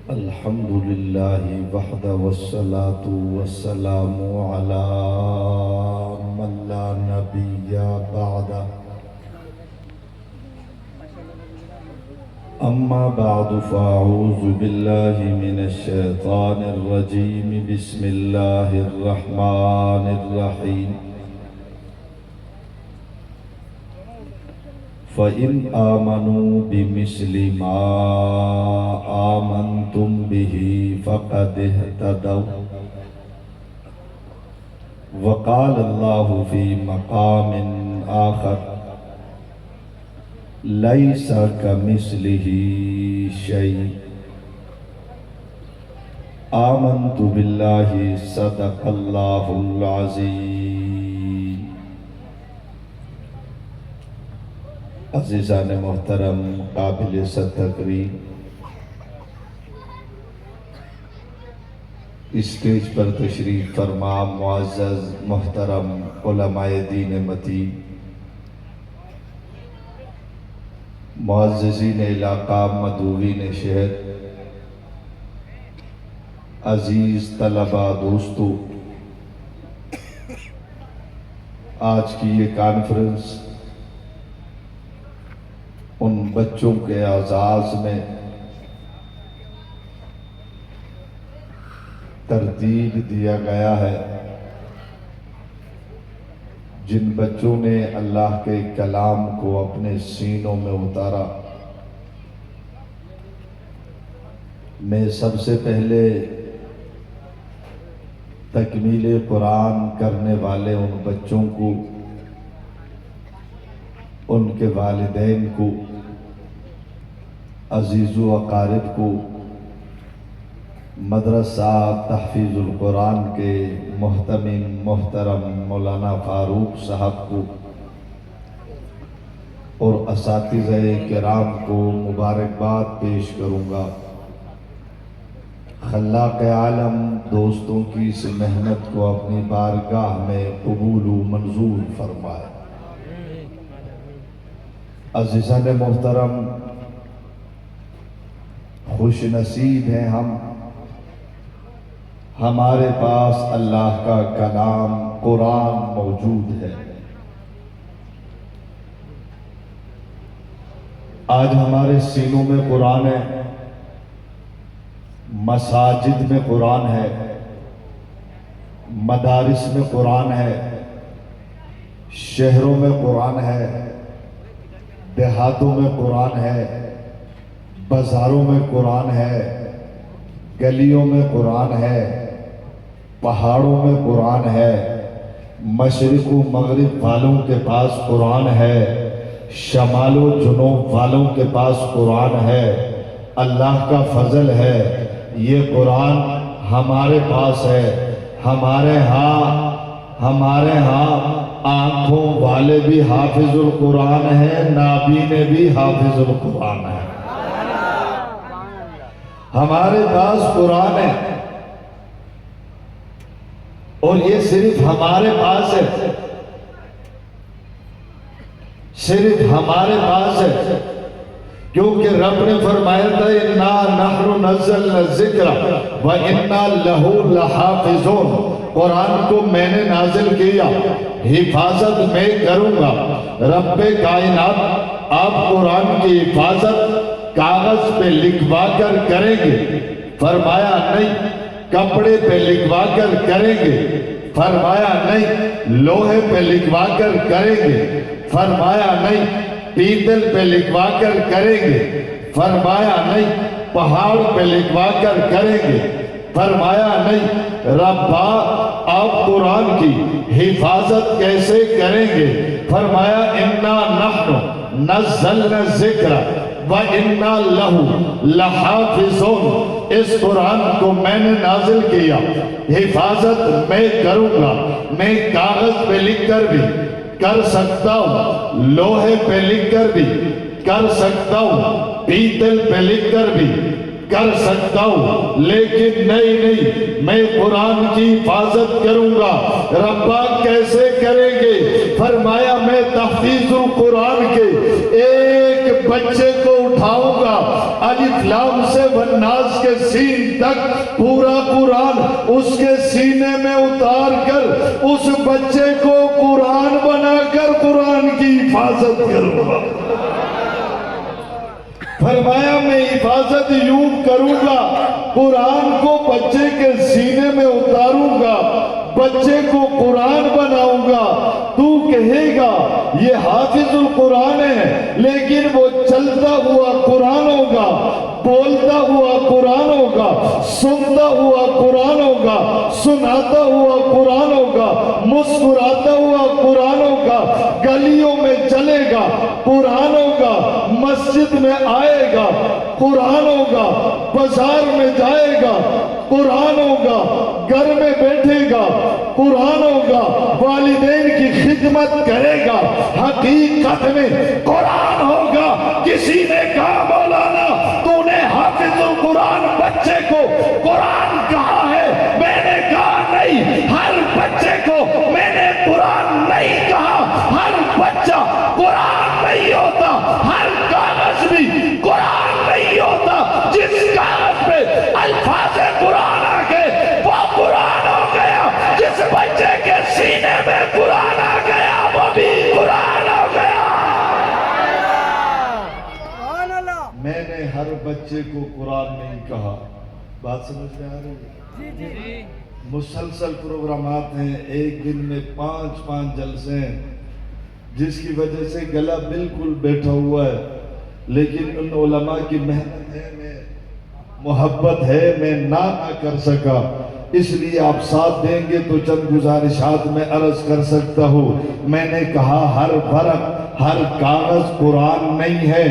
الحمد لله وحده والصلاة والسلام على من لا نبي بعده أما بعد فأعوذ بالله من الشيطان الرجيم بسم الله الرحمن الرحيم فَإِنْ آمَنُوا بِمِثْلِ مَا آمَنْتُمْ بِهِ فَقَدِ اهْتَدَوْا وقال الله في مقام آخر لَيْسَ كَمِثْلِهِ شَيْءٌ آمنت بالله صدق الله العظيم۔ عزیزان محترم، قابل تقریم، اسٹیج پر تشریف فرما معزز محترم علماء دین متین، معززین علاقہ، مدعوین شہر، عزیز طلبہ، دوستو، آج کی یہ کانفرنس ان بچوں کے اعزاز میں ترتیب دیا گیا ہے جن بچوں نے اللہ کے کلام کو اپنے سینوں میں اتارا۔ میں سب سے پہلے تکمیل قرآن کرنے والے ان بچوں کو، ان کے والدین کو، عزیز و اقارب کو، مدرسہ تحفیظ القرآن کے محتمم محترم مولانا فاروق صاحب کو اور اساتذہ کرام کو مبارکباد پیش کروں گا۔ خلاق عالم دوستوں کی اس محنت کو اپنی بارگاہ میں قبول و منظور فرمائے۔ عزیزان محترم، خوش نصیب ہیں ہم، ہمارے پاس اللہ کا کلام قرآن موجود ہے۔ آج ہمارے سینوں میں قرآن ہے، مساجد میں قرآن ہے، مدارس میں قرآن ہے، شہروں میں قرآن ہے، دیہاتوں میں قرآن ہے، بازاروں میں قرآن ہے، گلیوں میں قرآن ہے، پہاڑوں میں قرآن ہے، مشرق و مغرب والوں کے پاس قرآن ہے، شمال و جنوب والوں کے پاس قرآن ہے۔ اللہ کا فضل ہے، یہ قرآن ہمارے پاس ہے۔ ہمارے ہاں آنکھوں والے بھی حافظ القرآن ہیں، نابینے بھی حافظ القرآن ہیں۔ ہمارے پاس قرآن ہے اور یہ صرف ہمارے پاس ہے، صرف ہمارے پاس ہے، کیونکہ رب نے فرمایا تھا اِنَّا نَحْنُ نَزَّلْنَا الذِّكْرَ وَإِنَّا لَهُ لَحَافِظُونَ۔ قرآن کو میں نے نازل کیا، حفاظت میں کروں گا۔ رب کائنات آپ قرآن کی حفاظت کاغذ پہ لکھوا کر کریں گے؟ فرمایا نہیں۔ کپڑے پہ لکھوا کر کریں گے؟ فرمایا نہیں۔ لوہے پہ لکھوا کر کریں گے؟ فرمایا نہیں۔ پیتل پہ لکھوا کر کریں گے؟ فرمایا نہیں۔ پہاڑ پہ لکھوا کر کریں گے؟ فرمایا نہیں۔ رب آپ قرآن کی حفاظت کیسے کریں گے؟ فرمایا اِنَّا نَحْنُ نَزَّلْنَا الذِّكْرَ وَإِنَّا لَهُ لَحَافِظُونَ۔ اس قرآن کو میں نے نازل کیا، حفاظت میں کروں گا۔ میں کاغذ پہ لکھ کر بھی کر سکتا ہوں، لوہے پہ لکھ کر بھی کر سکتا ہوں، پیتل پہ لکھ کر بھی کر سکتا ہوں، لیکن نہیں، میں قرآن کی حفاظت کروں گا۔ ربا کیسے کریں گے؟ فرمایا میں تحفیظ القرآن کے ایک بچے کو اٹھاؤں گا، الف لام سے والناس کے سین تک پورا قرآن اس کے سینے میں اتار کر اس بچے کو قرآن بنا کر قرآن کی حفاظت کروں گا۔ فرمایا میں حفاظت یوں کروں گا، قرآن کو بچے کے سینے میں اتاروں گا، بچے کو قرآن بناؤں گا۔ تو کہے گا یہ حافظ القرآن ہے، لیکن وہ چلتا ہوا قرآن ہوگا، بولتا ہوا قرآن ہوگا، سنتا ہوا قرآن ہوگا، سناتا ہوا قرآن ہوگا، مسکراتا ہوا قرآن ہوگا، گلیوں میں چلے گا قرآن ہوگا، مسجد میں آئے گا قرآن ہوگا، بازار میں جائے گا قرآن ہوگا، گھر میں بیٹھے گا قرآن ہوگا، والدین کی خدمت کرے گا، حقیقت میں قرآن ہوگا۔ کسی نے کہا مولانا تو نے حافظ القرآن بچے کو قرآن کہا ہے، میں نے کہا نہیں، ہر بچے کو میں نے قرآن نہیں کہا، ہر بچہ قرآن نہیں ہوتا، ہر کاغذ بھی قرآن نہیں ہوتا، جس کاغذ پہ الفاظ قرآن آ گئے وہ قرآن ہو گیا، جس بچے کے سینے میں قرآن آ گیا وہ بھی قرآن ہو گیا۔ میں نے ہر بچے کو قرآن نہیں کہا، بات سمجھ میں آ رہی ہے؟ مسلسل پروگرامات ہیں، ایک دن میں 5 جلسے ہیں، جس کی وجہ سے گلا بالکل بیٹھا ہوا ہے، لیکن ان علماء کی محنت ہے، میں محبت ہے، میں نہ کر سکا، اس لیے آپ ساتھ دیں گے تو چند گزارشات میں عرض کر سکتا ہوں۔ میں نے کہا ہر ورق، ہر کاغذ قرآن نہیں ہے،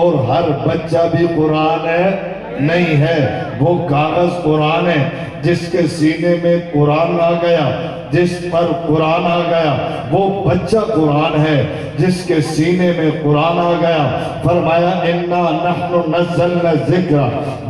اور ہر بچہ بھی قرآن نہیں ہے۔ وہ کاغذ قرآن ہے جس کے سینے میں قرآن آ گیا، جس پر قرآن آ گیا، وہ بچہ قرآن ہے جس کے سینے میں قرآن آ گیا۔ فرمایا اِنَّا نَحْنُ نَزَّلْنَا الذِّكْرَ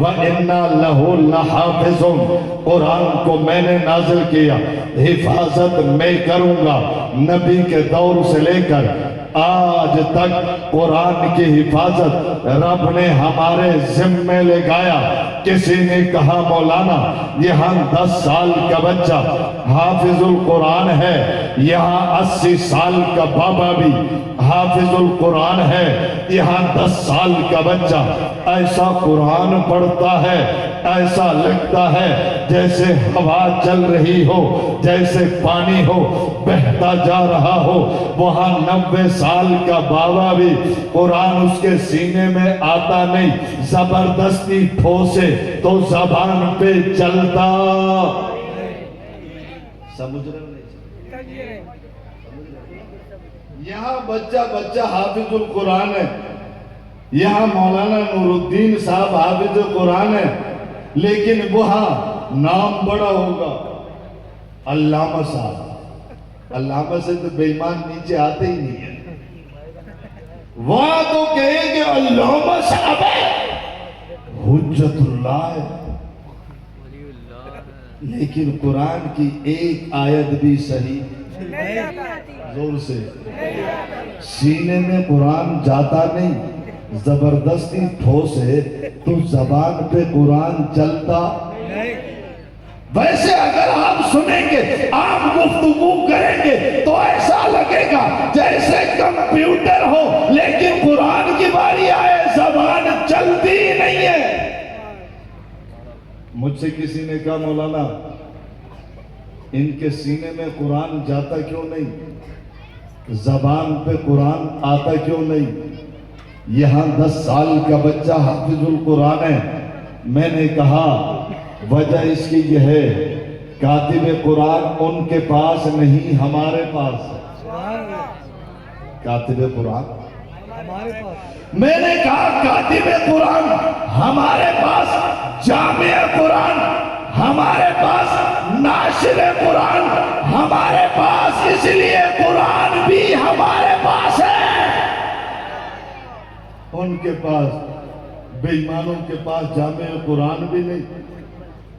وَإِنَّا لَهُ لَحَافِظُونَ، قرآن کو میں نے نازل کیا، حفاظت میں کروں گا۔ نبی کے دور سے لے کر آج تک قرآن کی حفاظت رب نے ہمارے ذمے لگایا۔ کسی نے کہا مولانا یہاں 10 سال کا بچہ حافظ القرآن ہے، یہاں 80 سال کا بابا بھی حافظ القرآن ہے، یہاں 10 سال کا بچہ ایسا قرآن پڑھتا ہے، ایسا لگتا ہے جیسے ہوا چل رہی ہو، جیسے پانی ہو بہتا جا رہا ہو۔ وہاں 90 سال کا بابا بھی قرآن اس کے سینے میں آتا نہیں، زبردستی ٹھوسے تو زبان پہ چلتا۔ سمجھ رہے نہیں؟ یہاں بچہ حافظ القرآن ہے، یہاں مولانا نور الدین صاحب حافظ قرآن ہے، لیکن وہاں نام بڑا ہوگا علامہ صاحب۔ علامہ سے تو بے ایمان نیچے آتے ہی نہیں ہے، وہاں تو کہیں گے علامہ صاحب ہے، حجت اللہ ہے، لیکن قرآن کی ایک آیت بھی صحیح زور سے سینے میں قرآن جاتا نہیں، زبردستی ٹھوسے تو زبان پہ قرآن چلتا۔ ویسے اگر آپ سنیں گے، آپ گفتگو کریں گے تو ایسا لگے گا جیسے کمپیوٹر ہو، لیکن قرآن کی باری آئے زبان چلتی نہیں ہے۔ مجھ سے کسی نے کہا مولانا ان کے سینے میں قرآن جاتا کیوں نہیں، زبان پہ قرآن آتا کیوں نہیں؟ یہاں 10 سال کا بچہ حافظ القرآن ہے۔ میں نے کہا وجہ اس کی یہ ہے، کاتب قرآن ان کے پاس نہیں، ہمارے پاس ہے۔ کاتب قرآن ہمارے پاس، میں نے کہا کاتب قرآن ہمارے پاس، جامع قرآن ہمارے پاس، ناشر قرآن ہمارے پاس، اس لیے قرآن بھی ہمارے پاس ہے۔ ان کے پاس، بے ایمانوں کے پاس جامع قرآن بھی نہیں،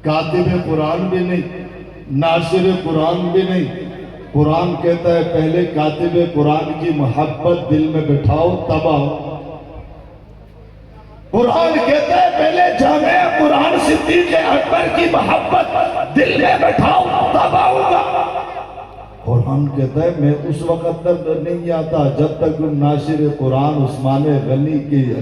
کاتب قرآن بھی نہیں، ناشر قرآن بھی نہیں۔ قرآن کہتا ہے پہلے کاتب قرآن کی محبت دل میں بٹھاؤ تب آؤ۔ قرآن کہتا ہے پہلے جامع قرآن صدیق اکبر کی محبت دل میں بٹھاؤ تب آؤں گا۔ قرآن کہتا ہے میں اس وقت تک نہیں آتا جب تک ناشر قرآن عثمان غنی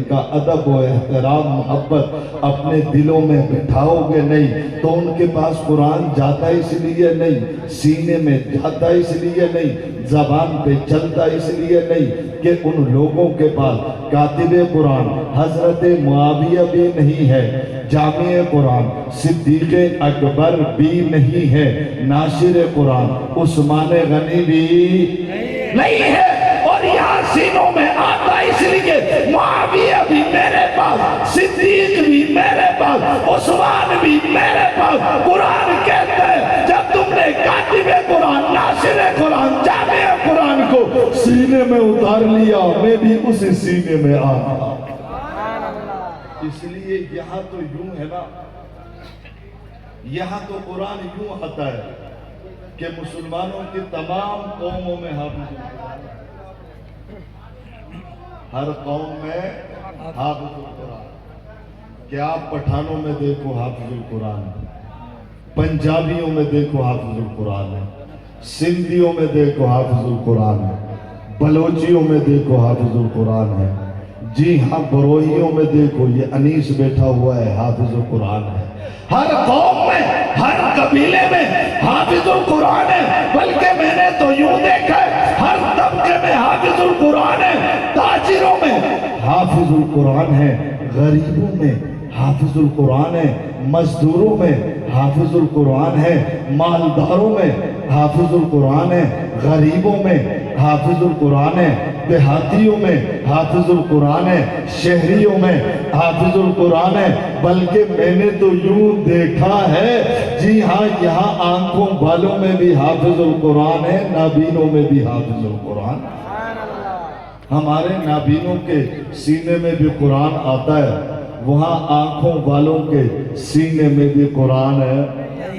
کا ادب و احترام محبت اپنے دلوں میں بٹھاؤ گے نہیں تو ان کے پاس قرآن جاتا اس لیے نہیں، سینے میں جاتا اس لیے نہیں، زبان پہ چلتا اس لیے نہیں کہ ان لوگوں کے پاس کاتب قرآن حضرت معاویہ بھی نہیں ہے، جامع قرآن صدیق اکبر بھی نہیں ہے، ناشر قرآن عثمان غنی بھی نہیں ہے، اور یہاں سینوں میں آتا اس لیے معاویہ بھی میرے پاس، صدیق بھی میرے پاس، عثمان بھی میرے پاس۔ قرآن کہتا ہے جب تم نے کاتب قرآن ناشر قرآن جامع قرآن کو سینے میں اتار لیا میں بھی اسی سینے میں آتا۔ اس لیے یہاں تو یوں ہے نا، یہاں تو قرآن یوں آتا ہے کہ مسلمانوں کی تمام قوموں میں حافظ القرآن، ہر قوم میں حافظ القرآن۔ کہ آپ پٹھانوں میں دیکھو حافظ القرآن ہے، پنجابیوں میں دیکھو حافظ القرآن ہے، سندھیوں میں دیکھو حافظ القرآن ہے، بلوچیوں میں دیکھو حافظ القرآن ہے، جی ہاں بروہیوں میں دیکھو یہ انیس بیٹھا ہوا ہے حافظ القرآن ہے۔ ہر قوم میں ہر قبیلے میں حافظ القرآن ہے، بلکہ میں نے تو یوں دیکھا ہے ہر طبقے میں حافظ القرآن ہے، تاجروں میں حافظ القرآن ہے، غریبوں میں حافظ القرآن ہے، مزدوروں میں حافظ القرآن ہے، مالداروں میں حافظ القرآن ہے، غریبوں میں حافظ القرآن ہے، دیہاتیوں میں حافظ القرآن ہے، شہریوں میں حافظ القرآن ہے۔ بلکہ میں نے تو یوں دیکھا ہے جی ہاں یہاں آنکھوں والوں میں بھی حافظ القرآن ہے، نابینوں میں بھی حافظ القرآن۔ ہمارے نابینوں کے سینے میں بھی قرآن آتا ہے، وہاں آنکھوں والوں کے سینے میں بھی قرآن ہے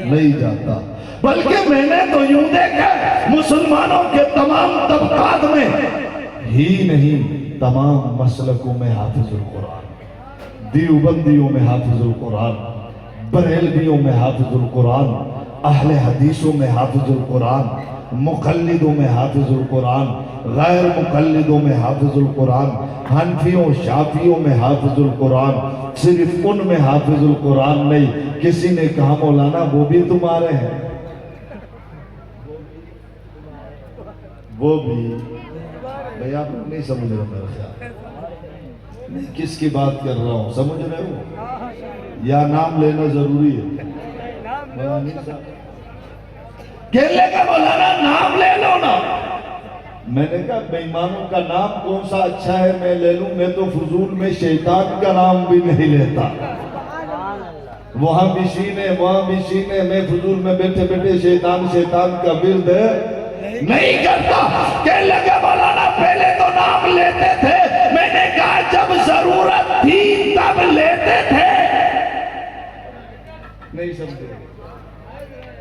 نہیں جاتا۔ بلکہ میں نے تو یوں دیکھا مسلمانوں کے تمام طبقات میں ہی نہیں تمام مسلکوں میں حافظ القرآن، دیوبندیوں میں حافظ القرآن، بریلویوں میں حافظ القرآن، اہل حدیثوں میں حافظ القرآن، مقلدوں میں حافظ القرآن، غیر مقلدوں میں حافظ القرآن، حنفیوں شافیوں میں حافظ القرآن۔ صرف ان میں حافظ القرآن نہیں، کسی نے کہا مولانا وہ بھی تمہارے ہیں، وہ بھی بھئی آپ نہیں سمجھ رہے میرا خیال، میں کس کی بات کر رہا ہوں سمجھ رہے ہو یا نام لینا ضروری ہے؟ کہنے کا مولانا نام لے لو نا، میں نے کہا بے ایمانوں کا نام کون سا اچھا ہے میں لے لوں، میں تو فضول میں شیطان کا نام بھی نہیں لیتا، وہاں بھی سینے وہاں بھی سینے، میں فضول میں بیٹھے بیٹھے شیطان کا ورد نہیں کرتا۔ کہنے لگا مولانا پہلے تو نام لیتے تھے، میں نے کہا جب ضرورت تھی تب لیتے تھے، نہیں سمجھے،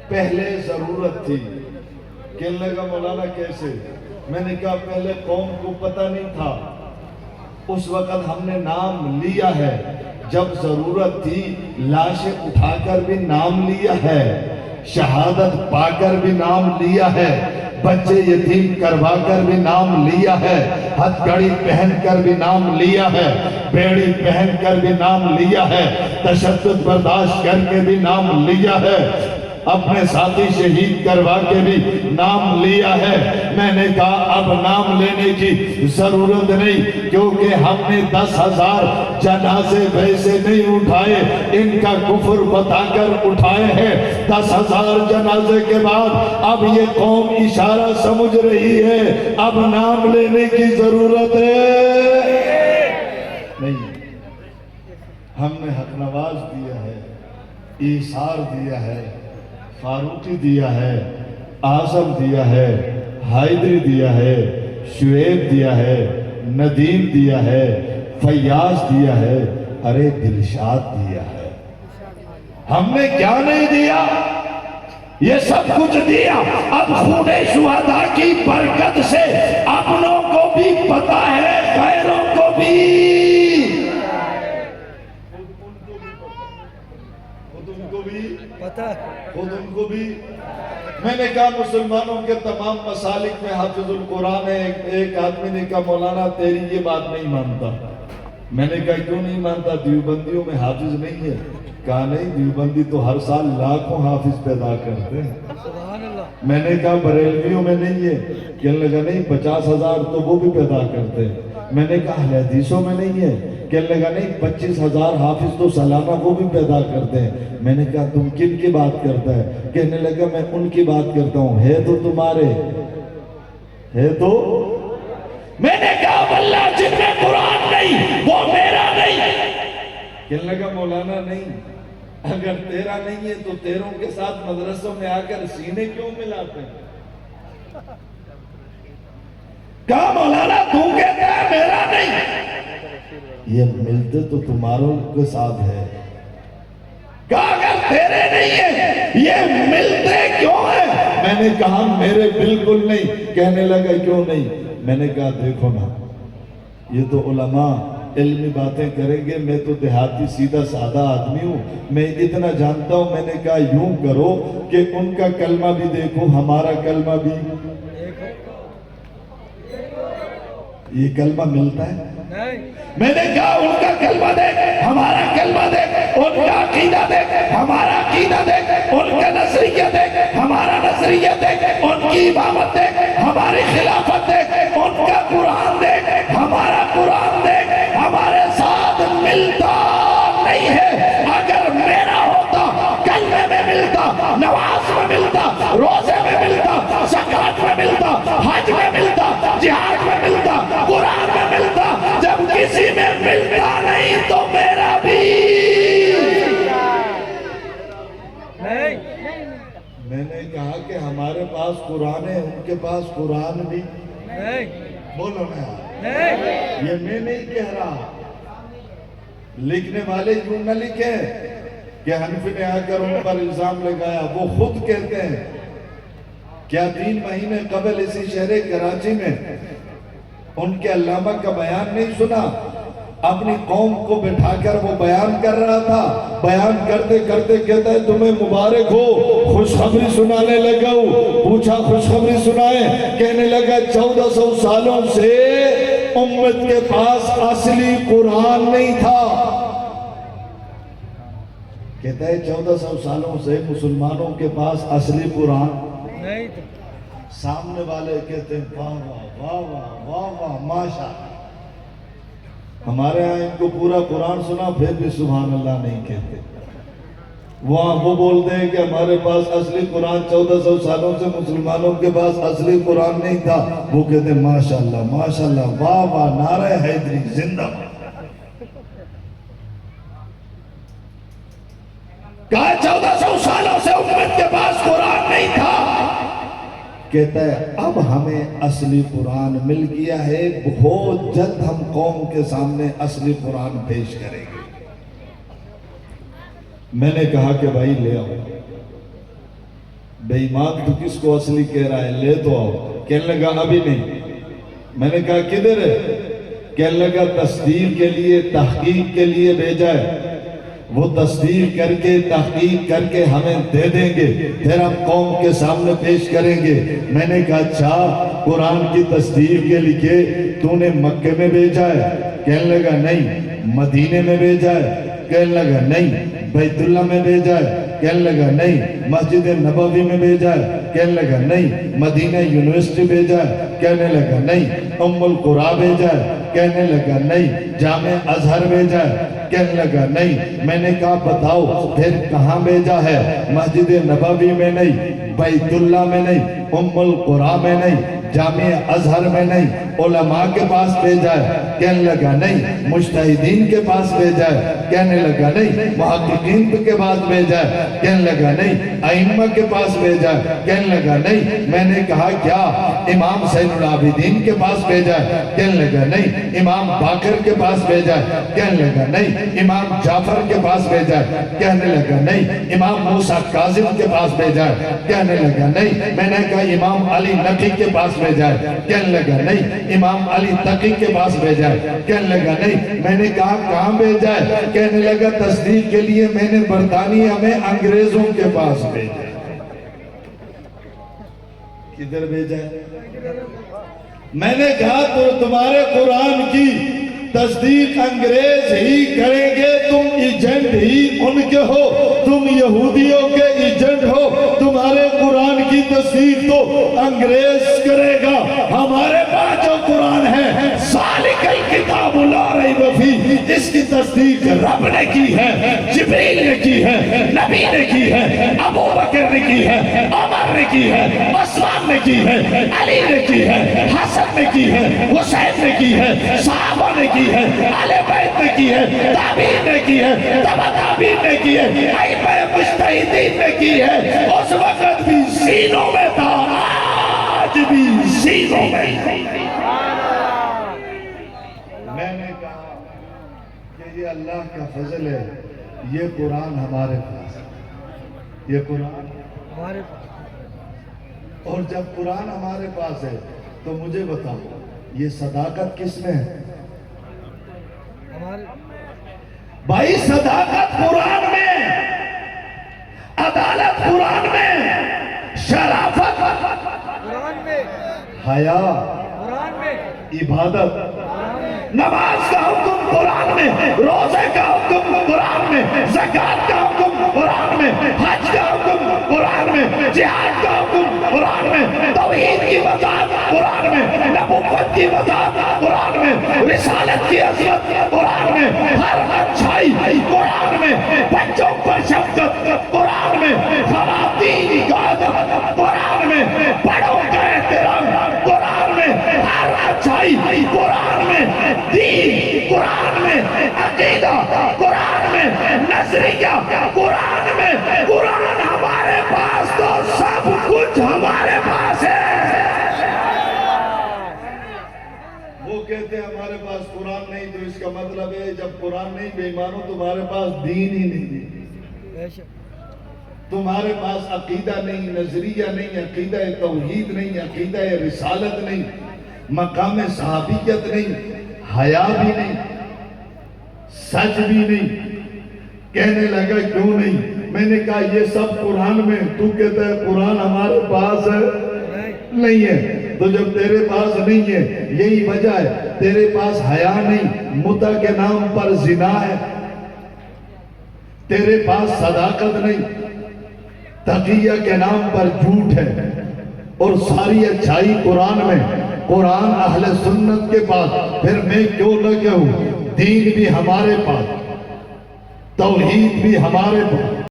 پہلے ضرورت تھی۔ کہنے لگا مولانا کیسے؟ میں نے کہا پہلے قوم کو پتہ نہیں تھا، اس وقت ہم نے نام لیا ہے، جب ضرورت تھی لاشیں اٹھا کر بھی نام لیا ہے، شہادت پا کر بھی نام لیا ہے، بچے یتیم کروا کر بھی نام لیا ہے، ہتھ کڑی پہن کر بھی نام لیا ہے، بیڑی پہن کر بھی نام لیا ہے، تشدد برداشت کر کے بھی نام لیا ہے، اپنے ساتھی شہید کروا کے بھی نام لیا ہے۔ میں نے کہا اب نام لینے کی ضرورت نہیں، کیونکہ ہم نے 10,000 جنازے ویسے نہیں اٹھائے، ان کا کفر بتا کر اٹھائے ہیں۔ 10,000 جنازے کے بعد اب یہ قوم اشارہ سمجھ رہی ہے، اب نام لینے کی ضرورت ہے نہیں۔ ہم نے حق نواز دیا ہے، ایثار دیا ہے، فاروقی دیا ہے، اعظم دیا ہے، حیدری دیا ہے، شعیب دیا ہے، ندیم دیا ہے، فیاض دیا ہے، ارے دلشاد دیا ہے۔ ہم نے کیا نہیں دیا؟ یہ سب کچھ دیا۔ اب خون شہداء کی برکت سے اپنوں کو بھی پتا ہے، غیروں کو بھی خود ان کو بھی میں نے کہا مسلمانوں کے تمام مسالک میں حافظ القرآن ہے. ایک آدمی نے کہا مولانا تیری یہ بات نہیں مانتا. میں نے کہا کیوں نہیں مانتا؟ دیوبندیوں میں حافظ نہیں ہے. کہا نہیں، دیوبندی تو ہر سال لاکھوں حافظ پیدا کرتے ہیں. میں نے کہا بریلویوں میں نہیں ہے. کہنے لگا نہیں، 50,000 تو وہ بھی پیدا کرتے ہیں. میں نے کہا اہل حدیثوں میں نہیں ہے. کہنے لگا نہیں، 25,000 حافظ تو سالانہ وہ بھی پیدا کرتے ہیں. میں نے کہا تم کن کی بات کرتا ہے؟ کہنے لگا میں ان کی بات کرتا ہوں. ہے تو تمہارے، ہے تو. میں نے کہا واللہ جن میں قرآن نہیں وہ میرا نہیں. کہنے لگا مولانا نہیں، اگر تیرا نہیں ہے تو تیروں کے ساتھ مدرسوں میں آ کر سینے کیوں ملاتے ہیں؟ کہا مولانا تو کہتا ہے میرا نہیں. یہ ملتے تو تمہاروں کے ساتھ ہے. کہا اگر تیرے نہیں ہے یہ ملتے کیوں ہیں؟ میں نے کہا میرے بالکل نہیں. کہنے لگا کیوں نہیں؟ میں نے کہا دیکھو نا، یہ تو علماء علمی باتیں کریں گے، میں تو دیہاتی سیدھا سادہ آدمی ہوں. میں اتنا جانتا ہوں. میں نے کہا یوں کرو کہ ان کا کلمہ بھی دیکھو، ہمارا کلمہ بھی. یہ کلمہ ملتا ہے؟ میں نے کہا ان کا کلمہ دیکھ، ہمارا کلمہ دیکھ. ان کا عقیدہ دیکھ، ہمارا عقیدہ دیکھ. ان کا نظریہ دیکھ، ہمارا نظریہ دیکھ. ان کی امامت دیکھ، ہماری خلافت دیکھ. ان کا قرآن دیکھ، ہمارا قرآن دیکھ. ہمارے ساتھ ملتا نہیں ہے. اگر میرا ہوتا کلمے میں ملتا، نماز میں ملتا، روزے میں ملتا، زکوٰۃ میں ملتا، حج میں ملتا، جہاد میں ملتا، قرآن میں ملتا. جب کسی میں ملتا نہیں تو میرا بھی نہیں. میں نے کہا کہ ہمارے پاس قرآن ہے، ان کے پاس قرآن بھی نہیں. بولو نا، یہ میں نہیں کہہ رہا. لکھنے والے یوں نہ لکھیں کہ حنفی نے آ کر ان پر الزام لگایا. وہ خود کہتے ہیں. کیا 3 مہینے قبل اسی شہر کراچی میں ان کے علامہ کا بیان نہیں سنا؟ اپنی قوم کو بٹھا کر وہ بیان کر رہا تھا. بیان کرتے کرتے کہتا ہے تمہیں مبارک ہو، خوشخبری سنانے لگا ہوں. پوچھا خوشخبری سنائے؟ کہنے لگا 1400 سالوں سے امت کے پاس اصلی قرآن نہیں تھا. کہتا ہے 1400 سالوں سے مسلمانوں کے پاس اصلی قرآن نہیں تھا. سامنے والے کہتے ہیں واہ واہ واہ واہ واہ واہ ماشاء. ہمارے ہاں ان کو پورا قرآن سنا پھر بھی سبحان اللہ نہیں کہتے. وہاں وہ بولتے ہیں کہ ہمارے پاس اصلی قرآن 1400 سالوں سے مسلمانوں کے پاس اصلی قرآن نہیں تھا. وہ کہتے ہیں ماشاءاللہ ماشاءاللہ واہ واہ نعرہ حیدری زندہ. کہا 1400 سالوں سے امت کے پاس قرآن نہیں تھا. کہتا ہے اب ہمیں اصلی قرآن مل گیا ہے، بہت جلد ہم قوم کے سامنے اصلی قرآن پیش کریں گے. میں نے کہا کہ بھائی لے آؤ. بے ایمان تو کس کو اصلی کہہ رہا ہے؟ لے تو آؤ. کہنے لگا ابھی نہیں. میں نے کہا کدھر ہے؟ کہنے لگا تصدیق کے لیے تحقیق کے لیے بھیجا ہے. وہ تصدیق کر کے تحقیق کر کے ہمیں دے دیں گے، پھر ہم قوم کے سامنے پیش کریں گے. میں نے کہا اچھا قرآن کی تصدیق کے لیے تو نے مکے میں بھیجا ہے؟ کہنے لگا نہیں. مدینے میں بھیجا ہے؟ کہنے لگا نہیں. بیت اللہ میں بھیجا ہے؟ کہنے لگا نہیں. مسجد نبوی میں بھیجا ہے؟ کہنے لگا نہیں. مدینہ یونیورسٹی بھیجا ہے؟ کہنے لگا نہیں. ام القریٰ بھیجا ہے؟ کہنے لگا نہیں. جامع ازہر بھیجا ہے؟ کہنے لگا نہیں. میں نے کہا بتاؤ پھر کہاں بھیجا ہے؟ مسجد نبوی میں نہیں، بیت اللہ میں نہیں، ام القریٰ میں نہیں، جامع ازہر میں نہیں. علماء کے پاس بھیجا ہے؟ کہنے لگا نہیں. مجتہدین کے پاس بھیجا ہے؟ کہنے لگا نہیں. محققین کے پاس بھیجا ہے؟ کہنے لگا نہیں. ائمہ کے پاس بھیجا ہے؟ کہنے لگا نہیں. میں نے کہا کیا امام زین العابدین کے پاس بھیجا ہے؟ کہنے لگا نہیں. امام باقر کے پاس بھیجا ہے؟ کہنے لگا نہیں. امام جعفر کے پاس بھیجا ہے؟ کہنے لگا نہیں. امام موسیٰ کاظم کے پاس بھیجا ہے؟ کہنے لگا نہیں. میں نے کہا امام علی نقی کے پاس بھیجا ہے؟ کہنے لگا نہیں۔ امام علی تقی کے پاس بھیجا ہے؟ کہنے لگا نہیں۔ میں نے کہا کہاں بھیجا ہے؟ کہنے لگا تصدیق کے لیے میں نے برطانیہ میں انگریزوں کے پاس بھیجا ہے۔ کدھر بھیجا ہے؟ میں نے کہا تو تمہارے قرآن کی تصدیق انگریز ہی کریں گے، تم ایجنٹ ہی ان کے ہو، تم یہودیوں کے ایجنٹ ہو، تمہارے قرآن کی تصدیق تو انگریز کرے گا، ہمارے پاس جو قرآن ہے ذالک الکتاب لا ریب فیہ، اس کی تصدیق رب نے کی ہے، جبریل نے کی ہے، نبی نے کی ہے، ابو بکر نے کی ہے، عمر نے کی ہے، عثمان نے کی ہے، علی نے کی ہے، حسن نے کی ہے، حسین نے کی ہے، صحابہ نے کی ہے، اہل بیت نے کی ہے، تابعین نے کی ہے، تبع تابعین نے کی ہے، ائمہ مجتہدین نے کی ہے۔ اس وقت بھی سینوں میں تھا، آج بھی سینوں میں تھا۔ میں نے کہا کہ یہ اللہ کا فضل ہے، یہ قرآن ہمارے پاس ہے، یہ قرآن ہمارے پاس، اور جب قرآن ہمارے پاس ہے تو مجھے بتاؤ یہ صداقت کس میں ہے؟ بھائی صداقت قرآن میں، عدالت قرآن میں، شرافت قرآن میں، حیا قرآن میں، عبادت نماز کا حکم قرآن میں، روزے کا حکم قرآن میں، زکوٰۃ کا حکم قرآن میں، حج کا حکم قرآن میں، جہاد کا حکم قرآن میں، توحید کی وضاحت قرآن میں، نبوت کی وضاحت قرآن میں، رسالت کی عظمت قرآن میں، ہر اچھائی قرآن میں، بچوں پر شفقت قرآن میں، خواتین کا ادب قرآن میں، بڑوں کا احترام قرآن میں، ہر اچھائی قرآن میں، دین قرآن میں، عقیدہ قرآن میں، نظریہ قرآن میں۔ قرآن ہمارے پاس تو سب کچھ ہمارے پاس ہے۔ وہ کہتے ہیں ہمارے پاس قرآن نہیں، تو اس کا مطلب ہے جب قرآن نہیں بے ایمانو تمہارے پاس دین ہی نہیں، تمہارے پاس عقیدہ نہیں، نظریہ نہیں، عقیدہ توحید نہیں، عقیدہ رسالت نہیں، مقام صحابیت نہیں، حیا بھی نہیں، سچ بھی نہیں۔ کہنے لگا کیوں نہیں؟ میں نے کہا یہ سب قرآن میں، تو کہتا ہے قرآن ہمارے پاس ہے، نہیں ہے۔ تو جب تیرے پاس نہیں ہے یہی وجہ ہے، تیرے پاس حیا نہیں، متع کے نام پر زنا ہے، تیرے پاس صداقت نہیں، تقیہ کے نام پر جھوٹ ہے، اور ساری اچھائی قرآن میں، قرآن اہل سنت کے پاس، پھر میں کیوں نہ کہوں دین بھی ہمارے پاس، توحید بھی ہمارے پاس۔